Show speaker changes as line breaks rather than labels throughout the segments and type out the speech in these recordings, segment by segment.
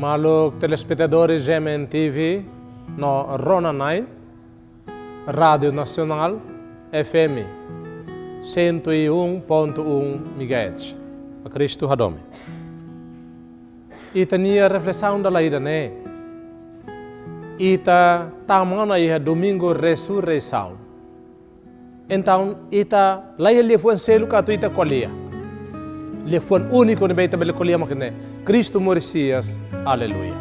Maluk telespectadores GMN-TV no Rona 9, Rádio Nacional FM 101.1 MHz. A Cristo Hadome. Ita nia reflexão da laída, né? Ita tamana ia domingo ressurreição. Então, ita laia levou selo que tu ita colhia. Levou único ne beita bele colhia makne. Cristo Messias. Aleluia.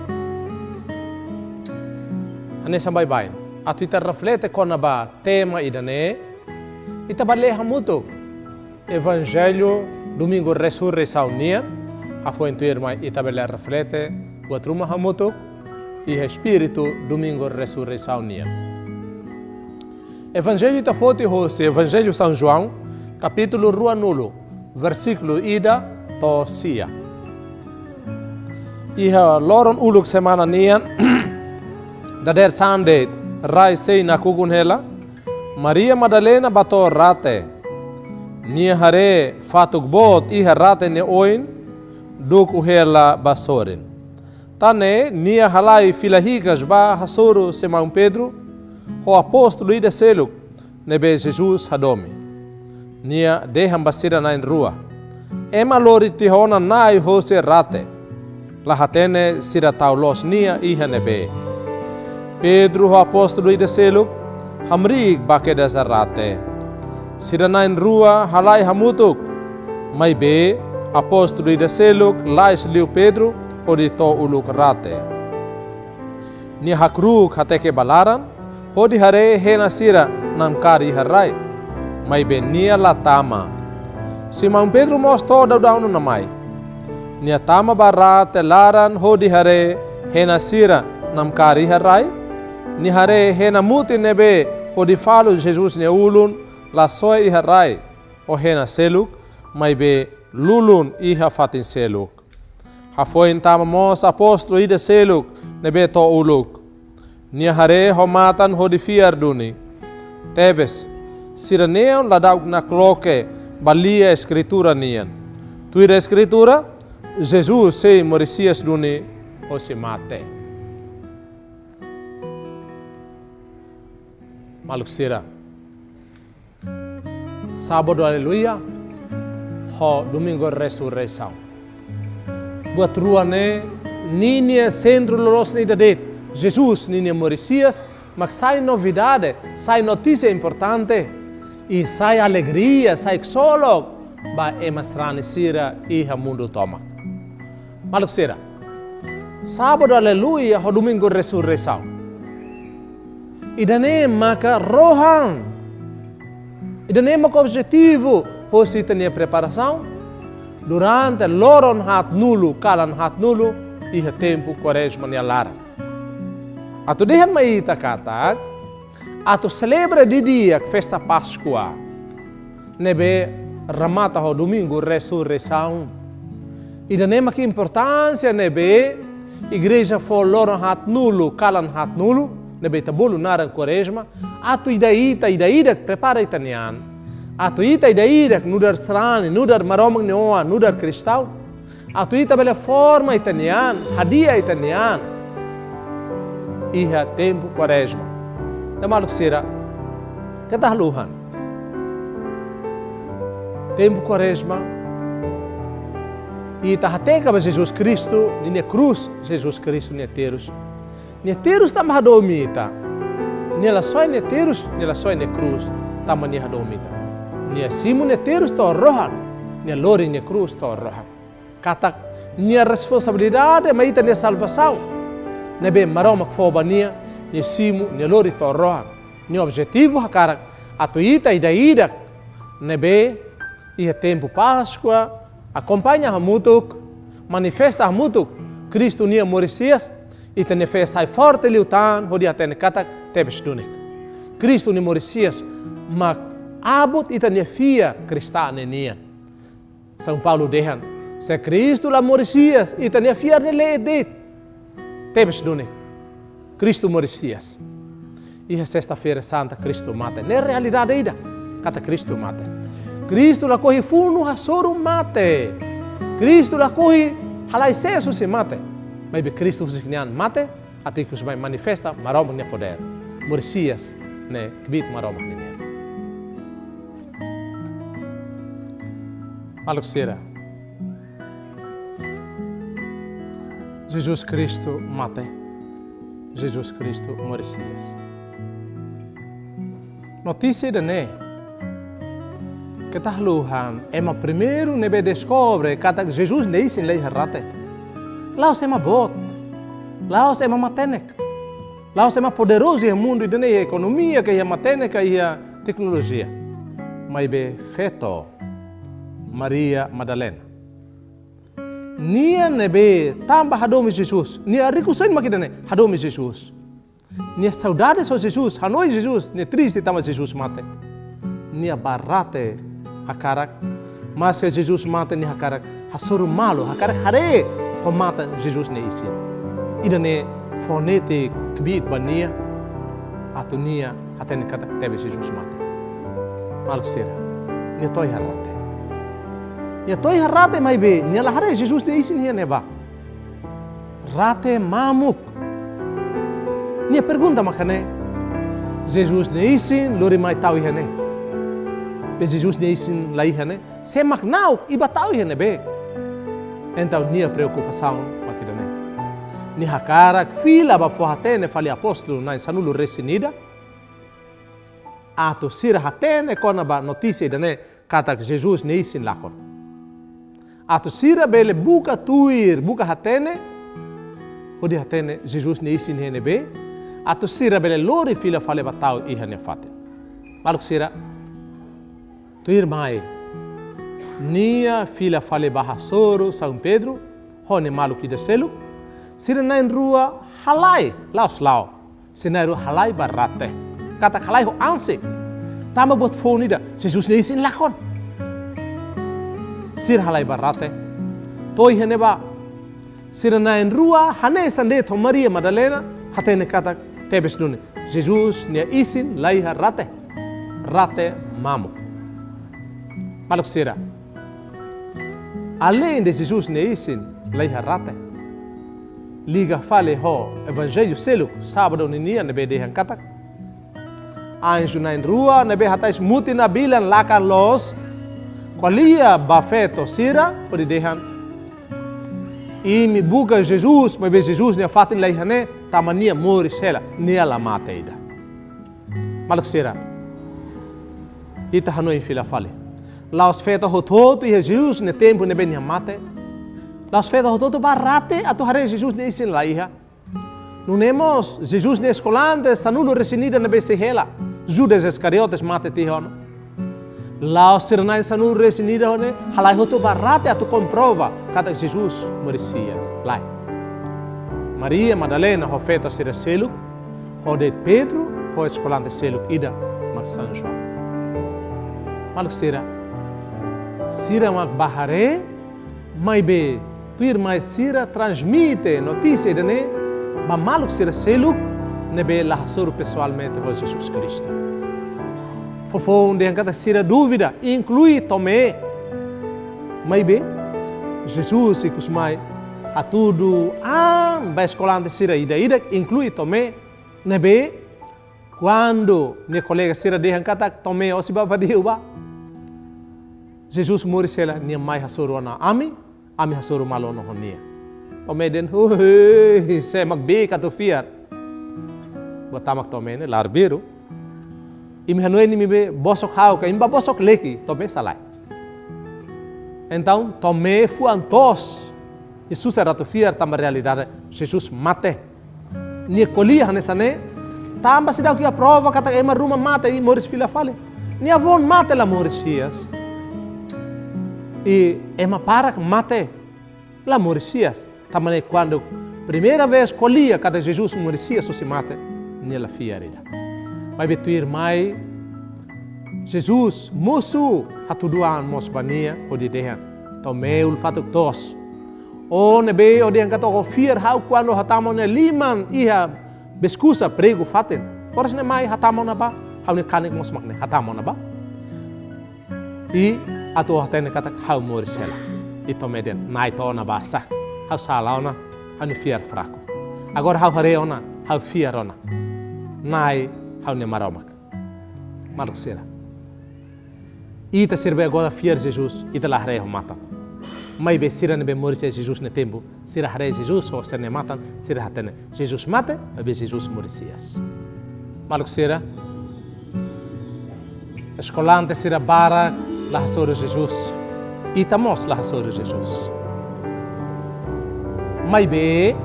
Anessa bye-bye. Atu ita reflete com a tema ida né? Ita baleha muito. Evangelho domingo ressurreição nia. A foi irmã ita bele reflete buat rumah muito. E Espírito domingo ressurreição nia. Evangelho ita foto hoje Evangelho São João capítulo 9 versículo ida to sia. Iha loron uluk semana nia da der sande rai sei na kugun hela Maria Madalena bato rate nia hare fatuk bot iha rate ne oin duk uhela basorin tane nia halai filahigas ba hasoro Simão Pedro o apóstolo ida seluk nebe Jesus hadome nia deham basira na rua ema lori tihona nai hose rate lahatene sira taulos nia iha nebe Pedro o apóstolo ida seluk hamrig bakeda zarate sira na rua halai hamutuk mai be apóstolo ida seluk lais liu Pedro odito uluk rate nia hakruk hateke balaran hodi hare hena sira namkari harai mai benia latama Simão Pedro mostrou daudau na mai nia tama barate laran hodi hare hena sira namkari harai ni hare hena muti nebe hodi falo Jesus ne ulun la soi harai o hena seluk mai be lulun iha fatin seluk ha foi tama mos apóstolo ida seluk nebe to uluk nia hare homatan hodi fiar duni tebes siraneon ladauk na cloque balia escritura nian tuira escritura Jesus sei Messias duni o se mate maluk sira sábado aleluia ho domingo ressurreição buat ruane ninia centro loros ni dadet Jesus ninia Messias mas sai novidade, sai notícia importante e sai alegria, sai solo ba emasrani sira iha mundo toma. Maluk sira. Sábado aleluia, ho domingo ressurreição. Idane maka rohan. Idane maka objetivo, ho sitania preparação durante loron hat nulu, kalan hat nulu iha tempo quaresma ni alara. Atu dehan mai ita kata, atu celebra di dia festa Páscoa, nebe ramata ho domingo ressurreição. E da nema que importância nebe igreja for loron hat nulo, kalan hat nulo, nebe tabulu naran quaresma, atu ida prepara itanian, atu ida nudar srani, nudar maromang neoa, nudar cristão, atu ita bela forma itanian, hadia itanian. Iha tempo quaresma. Tamaluk sira katahluhan. Tempo quaresma. E tahateka ba Jesus Cristo ni cruz Jesus Cristo ni terus. Ni terus tam hadomita. Ni la soi ni terus ni la soi ni cruz tam ni hadomita. Ni simu ni terus to rohan. Ni lori ni cruz to rohan. Kata ni responsabilidade maita ni salvação. Nebe maromak fobania, ni simu, ni lori torrohan, ni objetivo hakarak, atuita ida nebe ia tempo Páscoa, acompanha hamutuk, manifesta hamutuk, Cristo nia Messias, ita ne fe sai forte liutan, hodi atene katak tebes dunik. Cristo ni Messias, mak abut ita ne fia cristane nia. São Paulo dehan, se Cristo la Messias, ita ne fia ne leedit. Tebes dune, Cristo Messias. E a sexta-feira santa, Cristo mata. Na realidade ainda, kata Cristo mata. Cristo la corre funo hasoro mate. Cristo la corre halai seso se mate. Mas be Cristo fusiknian mate, ati kusmai manifesta maromang niya poder. Mursias ne kbit maromang niya. Maluk sira. Jesus Cristo mate. Jesus Cristo Mursias. Notícia da ne. Ketahluhan, ema primeiro nebe descobre kata Jesus neisin lei harate. Laos ema bot. Laos ema matenek. Laos ema poderoso e mundo e a economia que é matenek e a tecnologia. Mas be feto Maria Madalena. Nia nebe tamba hadomi Jesus. Nia rico sem makidane hadomi Jesus. Nia saudade so Jesus, hanoi Jesus, nia triste tama Jesus mate. Nia barate hakarak, mas que Jesus mata nia hakarak, hasoro malo, hakarak hare, ho mata Jesus ne isi. Ida ne fonete kbit bania, atu nia hatene kata tebe Jesus mate. Malu sera, nia toi harate. Nia toi harate mai be, nia la hare Jesus ne isi nia neba. Rate mamuk. Nia pergunta makane, Jesus ne isi lori mai tau ihane. Be Jesus ne isin lai hane, se maknau iba tau hane be. Então nia preocupação makidane. Ni hakara fila ba fohatene fali apóstolo na sanulo resinida. Ato sira hatene kona ba notícia dane kata Jesus ne isin lakon. Ato sira bele buka tuir buka hatene. Odi hatene Jesus ne isin hene be. Ato sira bele lori fila fali ba tau ihane fate. Maluk sira tuir mai, nia filha fale barra soro São Pedro, hone maluki de selo, sira na rua halai, laos lao, sina rua halai barate, kata halai ho anse, tama bot fone da, Jesus ne isin lakon, sira halai barate, toi heneba, sira na rua hane sande to Maria Madalena, hatene kata tebes dune, Jesus ne isin lai harate, rate mamu. Maluk sira. Além de Jesus ne isin lei harate. Liga fale ho evangelho selo sábado ninia nebe dehan katak. Anjo na rua nebe hatais muti na bilan lakan los. Qualia bafeto sira pode dehan. E me buga Jesus, mas be Jesus ne fatin lei hane tamania mori sela nia la mateida. Maluk sira. Ita hanoi fila fale. Laos feto hototo e Jesus ne tempo ne ben mate. Laos feto hototo barate atu hare Jesus ne isin laiha. Nunemos Jesus ne escolante sanulo resinida ne besehela. Judas Iscariotes mate tihon. Laos sirnai sanulo resinida hone halai hoto barate atu comprova kata Jesus Messias. Lai. Maria Madalena ho feto sira selu. Ho de Pedro ho escolante selu ida mak San João. Maluk sira. Sira mak bahare, mai be tuir mai sira transmite notícia de ne, ba maluk sira selu ne be lahasuru pessoalmente com Jesus Cristo. Fofo onde kata sira dúvida, inclui Tomé, mai be Jesus ikus mai a tudo ba escolante sira ida inclui Tomé, ne be quando ne colega sira dehan kata Tomé osiba vadiu ba. Jesus mori sela nia mai hasoro na ami hasoro malo no honia. Tome den se magbe kato fiat. Botamak tome ne larbeiro. Imi hanoi ni be bosok hau ka imba bosok leki tome salai. Então tome fu antos. Jesus era to fiat tamba realidade. Jesus mate. Nia colia hanesane tamba sidau ki a prova kata ema ruma mate e moris fila fale. Nia von mate la morisias. E ema para mate la morisias. Tamane quando primeira vez colia cada Jesus morisia so se mate nela fiarida. Mas betuir mai Jesus musu hatuduan mos bania odi dehan. Tomeul fatuk tos. O nebe odi ang kato fiar hau quando hatamo ne liman iha beskusa prego faten. Poras ne mai hatamo na ba? Hau ne kanik mos makne hatamo na ba? E ato hatene katak hau morisela. Ito meden nai to na basa. Hau salaw na hau fiar fraco. Agora hau hare ona, hau fiar ona. Nai hau ne maromak. Maluk sira. Ita sirbe agora fiar Jesus, ita la hare mata. Mai be sira ne be morse Jesus ne tempo, sira hare Jesus o ser ne matan, sira hatene. Jesus mate, be Jesus morisias. Maluk sira. Escolante sira bara la hasoro Jesus. Ita mos la hasoro Jesus. Mai be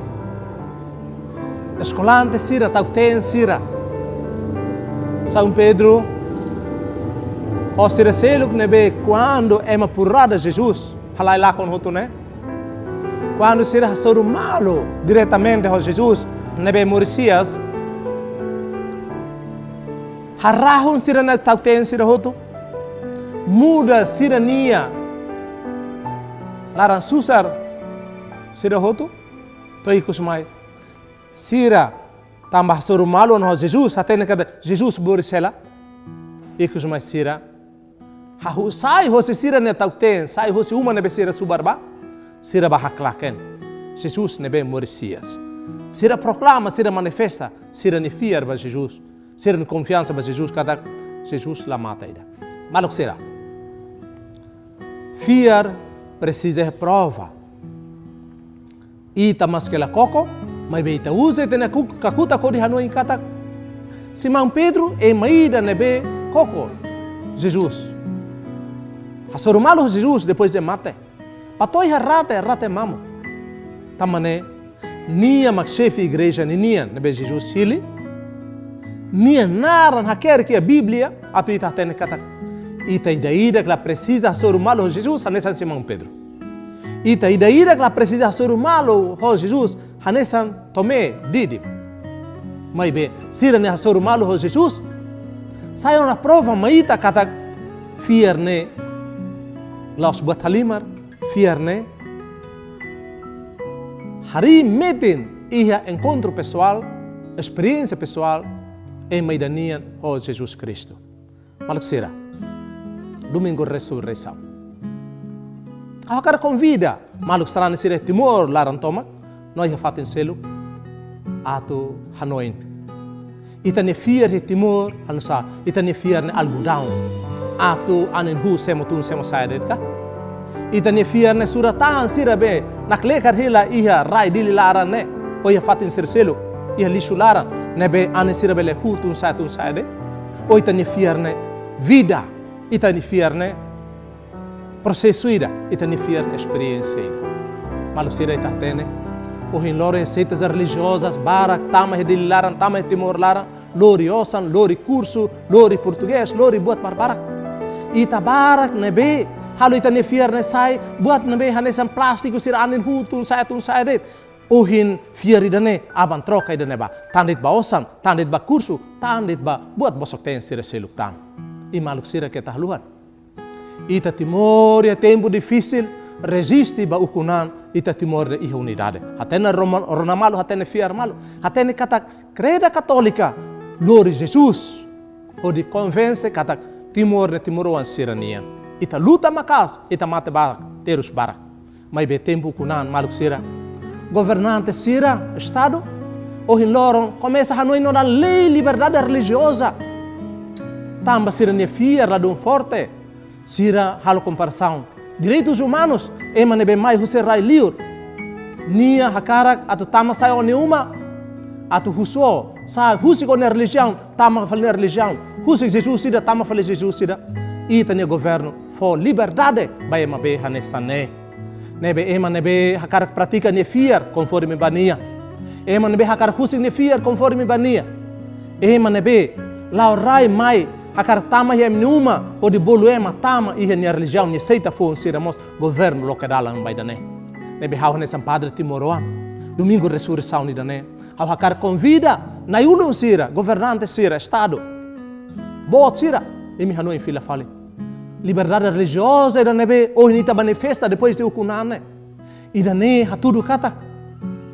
escolante sira tauten sira. São Pedro o sira seluk nebe quando é uma purrada Jesus halai lá com hotu né quando sira hasoro malo diretamente ho Jesus nebe morisias harahun sira na tauten sira hotu muda sira nia laran susar sira hotu toi kusmai sira tambah hasoro malo no Jesus atene kada Jesus borisela ikus mais sira hahu sai hosi sira ne tauten sai hosi uma nebe sira subarba sira bahaklaken Jesus nebe morisias sira proclama sira manifesta sira ne fiar ba Jesus sira ne confiança ba Jesus kada Jesus la mata ida maluk sira fiar precisa prova ita maskela coco mas beita usa tena kakuta kodi hanoi kata Simão Pedro e maida nebe coco Jesus hasoro malo Jesus depois de mate patoi rate mamo tamane nia makchefe igreja nia nebe Jesus sili nia naran haker que a Bíblia atu ita tene kata ita ida que la precisa hasoro malo Jesus anessa Simão Pedro ita ida que la precisa hasoro malo ho Jesus hanesan Tomé Didi. Mas bem, sira ne hasoro malo ho Jesus. Saiu na prova maita kata fiar ne laos buat halimar fiar ne hari metin ia encontro pessoal, experiência pessoal em maidanian ho Jesus Cristo. Maluk sira. Domingo ressurreição. Akar convida maluk strane sira Timor laran tomak nós já fatem selo ato Hanoi. Ita ne fiar he Timor hanusa ita ne fiar ne algodão ato anen hu semotun saedet ka. Ita ne fiar ne suratan sirabe naklekar hila iha rai dili laran ne o ya fatin selo iha lisu laran nebe anen sirabe le hu tun saedet. O ita ne fiar ne vida ita ne fiar ne processo ida ita ne fiar ne experiência ida. Malu sira ita tene o in loro receitas religiosas barak tama hedil laran tama Timor laran lori osan lori curso lori português lori buat barak ita barak nebe halu ita ne fiar ne sai buat nebe hanesan plástico sira anin hutun sai det o hin fiar idane aban troca idane ba tandit ba osan tandit ba curso tandit ba buat bosok ten sira seluk tan i maluk sira ke tahluhan ita Timor ya tempo difícil resiste ba ukunan ita Timor de iha unidade. Hatene rona malo, hatene fiar malo. Hatene kata creda católica lori Jesus. O de convence kata Timor de Timoroan sirania. Ita luta makas, ita mate barak, terus barak. Mas be tempo ukunan maluk sira. Governante sira, Estado. O hin loron começa a hanoi na lei liberdade religiosa. Tamba sirania fiar la dum forte. Sira halo comparação. Direitos humanos, ema nebe mai huserai liur. Nia hakarak atu tama sayo neuma. Atu huso, sa husi ko na religião, tama fale na religião. Husi Jesus sida, tama fale Jesus sida. Ita ne governo for liberdade, ba ema be hanesane. Nebe ema nebe hakarak pratica ne fiar conforme bania. Ema nebe hakarak husi ne fiar conforme bania. Ema nebe lau rai mai hakar tama hem numa o de bolu ema tama ihe ni religião ni seita fon siramos governo local ang baidane nebe hau ne padre Timoroan domingo ressurreição ni dane hau hakar convida na uno sira governante sira estado bot sira emi hanu em fila fale liberdade religiosa ida nebe o nita manifesta depois de ukunane ida ne hatudu kata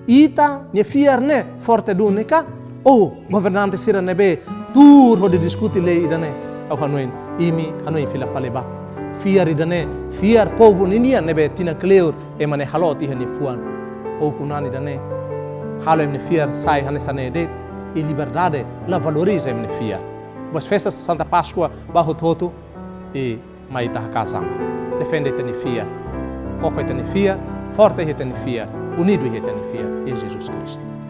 ita ne fiarne forte dunica o governante sira nebe tur ho de discuti lei idane au hanoin imi hanoin fila faleba fiar idane fiar povo ninia nebe tina clear e mane halot ihani fuan ou kunani dane. Halo em fiar sai hanesane de e liberdade la valoriza em fiar. As festas de Santa Páscoa bajo toto e maita kasamba. Defende te fiar. Coco te fiar, forte te fiar, unido te fiar. É Jesus Cristo.